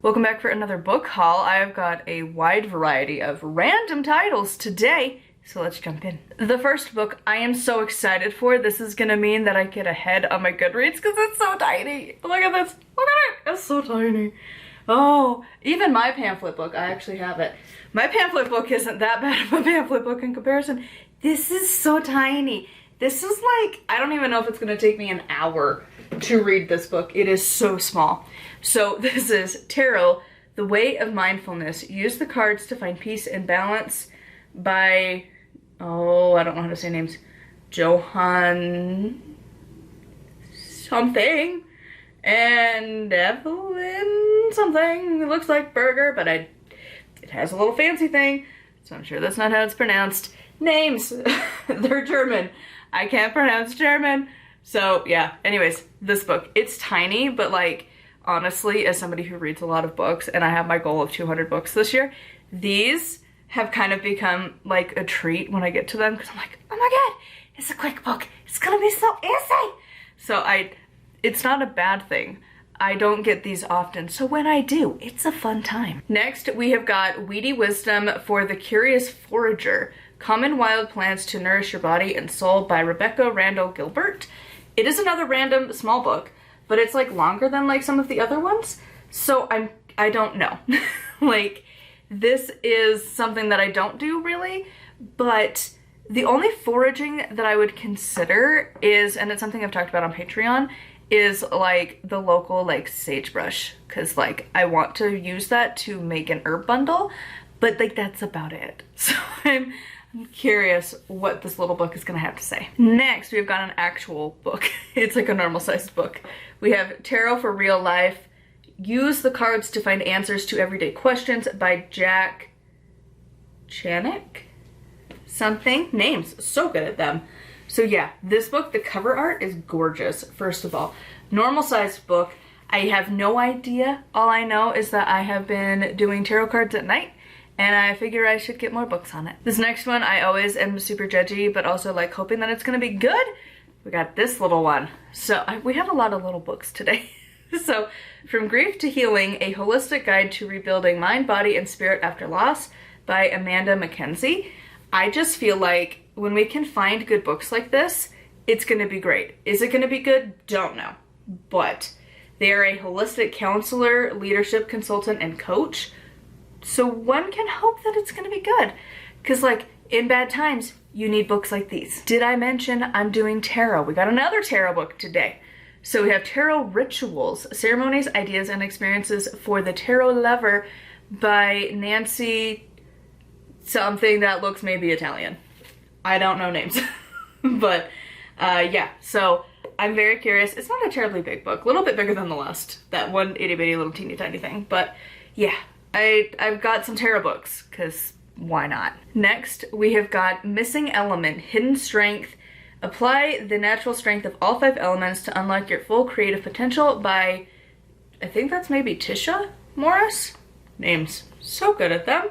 Welcome back for another book haul. I've got a wide variety of random titles today, so let's jump in. The first book I am so excited for. This is gonna mean that I get ahead on my Goodreads because it's so tiny. Look at this, look at it, it's so tiny. Oh, even my pamphlet book, I actually have it. My pamphlet book isn't that bad of a pamphlet book in comparison. This is so tiny. This is like, I don't even know if it's gonna take me an hour to read this book. It is so small. So this is Tarot, The Way of Mindfulness. Use the cards to find peace and balance by, oh, I don't know how to say names. Johann something and Evelyn something. It looks like burger, but it has a little fancy thing, so I'm sure that's not how it's pronounced. Names, they're German. I can't pronounce German. So yeah, anyways, this book, it's tiny, but like, honestly, as somebody who reads a lot of books, and I have my goal of 200 books this year, these have kind of become like a treat when I get to them, because I'm like, oh my god, it's a quick book. It's gonna be so easy. So it's not a bad thing. I don't get these often, so when I do, it's a fun time. Next, we have got Weedy Wisdom for the Curious Forager. Common Wild Plants to Nourish Your Body and Soul by Rebecca Randall Gilbert. It is another random small book, but it's like longer than like some of the other ones. So I don't know. Like, this is something that I don't do really, but the only foraging that I would consider is, and it's something I've talked about on Patreon, is like the local like sagebrush, because like I want to use that to make an herb bundle, but like that's about it. So I'm curious what this little book is gonna have to say. Next, we've got an actual book. It's like a normal sized book. We have Tarot for Real Life. Use the cards to find answers to everyday questions by Jack Chanik. Something. Names. So good at them. So yeah, this book, the cover art is gorgeous, first of all. Normal sized book. I have no idea. All I know is that I have been doing tarot cards at night, and I figure I should get more books on it. This next one, I always am super judgy, but also like hoping that it's gonna be good. We got this little one. So we have a lot of little books today. So, From Grief to Healing, A Holistic Guide to Rebuilding Mind, Body, and Spirit After Loss by Amanda Mackenzie. I just feel like when we can find good books like this, it's gonna be great. Is it gonna be good? Don't know. But they are a holistic counselor, leadership consultant, and coach. So one can hope that it's gonna be good. Because like, in bad times, you need books like these. Did I mention I'm doing tarot? We got another tarot book today. So we have Tarot Rituals, Ceremonies, Ideas, and Experiences for the Tarot Lover by Nancy something that looks maybe Italian. I don't know names. But yeah, so I'm very curious. It's not a terribly big book, a little bit bigger than the last, that one itty bitty little teeny tiny thing. But yeah, I've got some tarot books, because why not? Next, we have got Missing Element, Hidden Strength. Apply the natural strength of all 5 elements to unlock your full creative potential by, I think that's maybe Tisha Morris? Names. So good at them.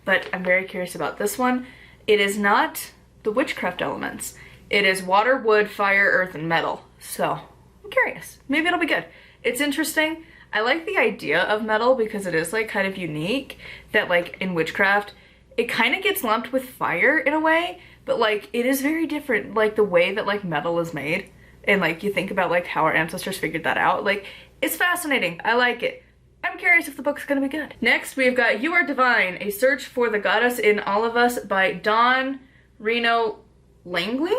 But I'm very curious about this one. It is not the witchcraft elements. It is water, wood, fire, earth, and metal. So I'm curious. Maybe it'll be good. It's interesting. I like the idea of metal because it is like kind of unique that like in witchcraft, it kind of gets lumped with fire in a way, but like it is very different, like the way that like metal is made. And like you think about like how our ancestors figured that out. Like it's fascinating. I like it. I'm curious if the book's gonna be good. Next, we've got You Are Divine, A Search for the Goddess in All of Us by Dawn Reno Langley?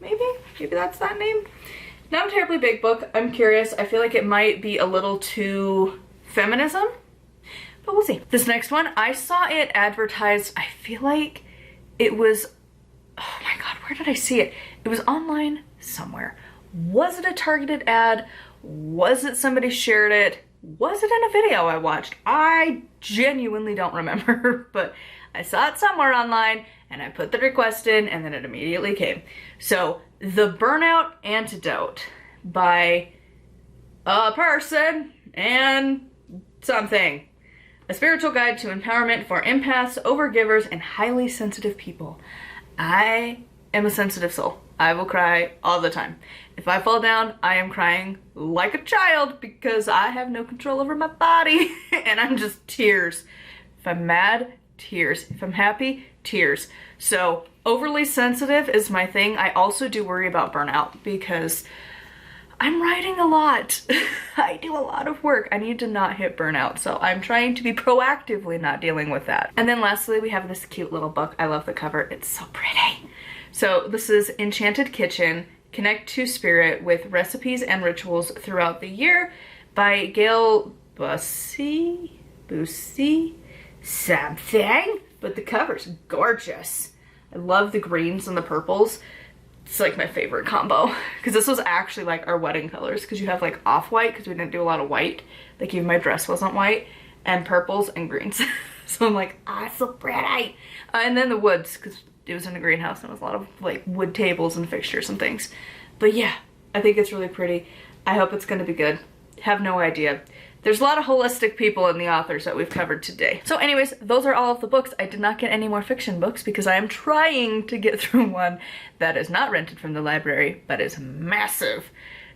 Maybe that's that name. Not a terribly big book. I'm curious. I feel like it might be a little too feminism, but we'll see. This next one, I saw it advertised, I feel like it was, oh my god, where did I see it? It was online somewhere. Was it a targeted ad? Was it somebody shared it? Was it in a video I watched? I genuinely don't remember, but I saw it somewhere online and I put the request in and then it immediately came. So, The Burnout Antidote by a person and something. A spiritual guide to empowerment for empaths, overgivers, and highly sensitive people. I am a sensitive soul. I will cry all the time. If I fall down, I am crying like a child because I have no control over my body and I'm just tears. If I'm mad, tears. If I'm happy, tears. So overly sensitive is my thing. I also do worry about burnout because I'm writing a lot. I do a lot of work. I need to not hit burnout. So I'm trying to be proactively not dealing with that. And then lastly, we have this cute little book. I love the cover. It's so pretty. So this is Enchanted Kitchen, Connect to Spirit with Recipes and Rituals Throughout the Year by Gail Bussey something. But the cover's gorgeous. I love the greens and the purples. It's like my favorite combo because this was actually like our wedding colors because you have like off-white because we didn't do a lot of white. Like even my dress wasn't white, and purples and greens. So I'm like, ah, it's so pretty. And then the woods because it was in a greenhouse and it was a lot of like wood tables and fixtures and things. But yeah, I think it's really pretty. I hope it's gonna be good. Have no idea. There's a lot of holistic people in the authors that we've covered today. So anyways, those are all of the books. I did not get any more fiction books because I am trying to get through one that is not rented from the library, but is massive.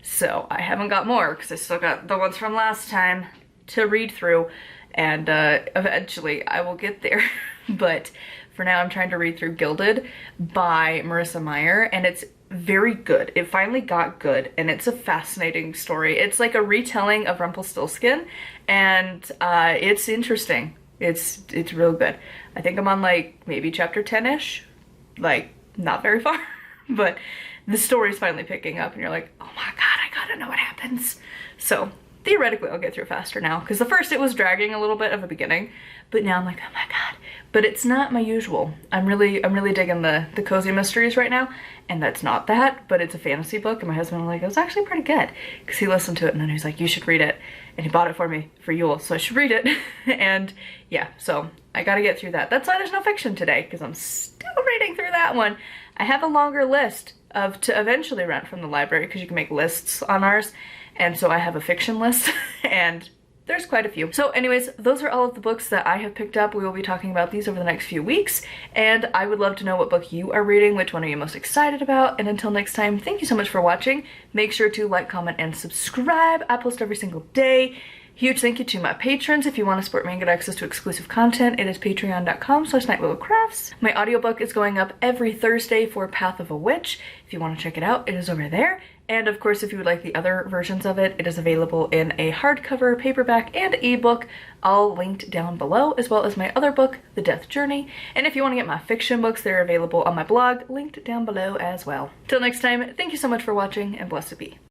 So I haven't got more because I still got the ones from last time to read through, and eventually I will get there. But for now I'm trying to read through Gilded by Marissa Meyer, and it's very good. It finally got good, and it's a fascinating story. It's like a retelling of Rumpelstiltskin, and it's interesting. It's real good. I think I'm on like maybe chapter 10-ish, like not very far, but the story's finally picking up and you're like, oh my god, I gotta know what happens. So theoretically I'll get through faster now, because the first it was dragging a little bit of a beginning, but now I'm like, oh my god. But it's not my usual. I'm really digging the cozy mysteries right now, and that's not that, but it's a fantasy book, and my husband was like, it was actually pretty good, because he listened to it and then he was like, you should read it, and he bought it for me for Yule, so I should read it. And yeah, so I gotta get through that. That's why there's no fiction today, because I'm still reading through that one. I have a longer list to eventually rent from the library, because you can make lists on ours, and so I have a fiction list, and there's quite a few. So anyways, those are all of the books that I have picked up. We will be talking about these over the next few weeks, and I would love to know what book you are reading, which one are you most excited about, and until next time, thank you so much for watching. Make sure to like, comment, and subscribe. I post every single day. Huge thank you to my patrons. If you want to support me and get access to exclusive content, it is patreon.com/nightwillowcrafts. My audiobook is going up every Thursday for Path of a Witch. If you want to check it out, it is over there. And of course, if you would like the other versions of it, it is available in a hardcover, paperback, and ebook, all linked down below, as well as my other book, The Death Journey. And if you want to get my fiction books, they're available on my blog, linked down below as well. Till next time, thank you so much for watching, and blessed be.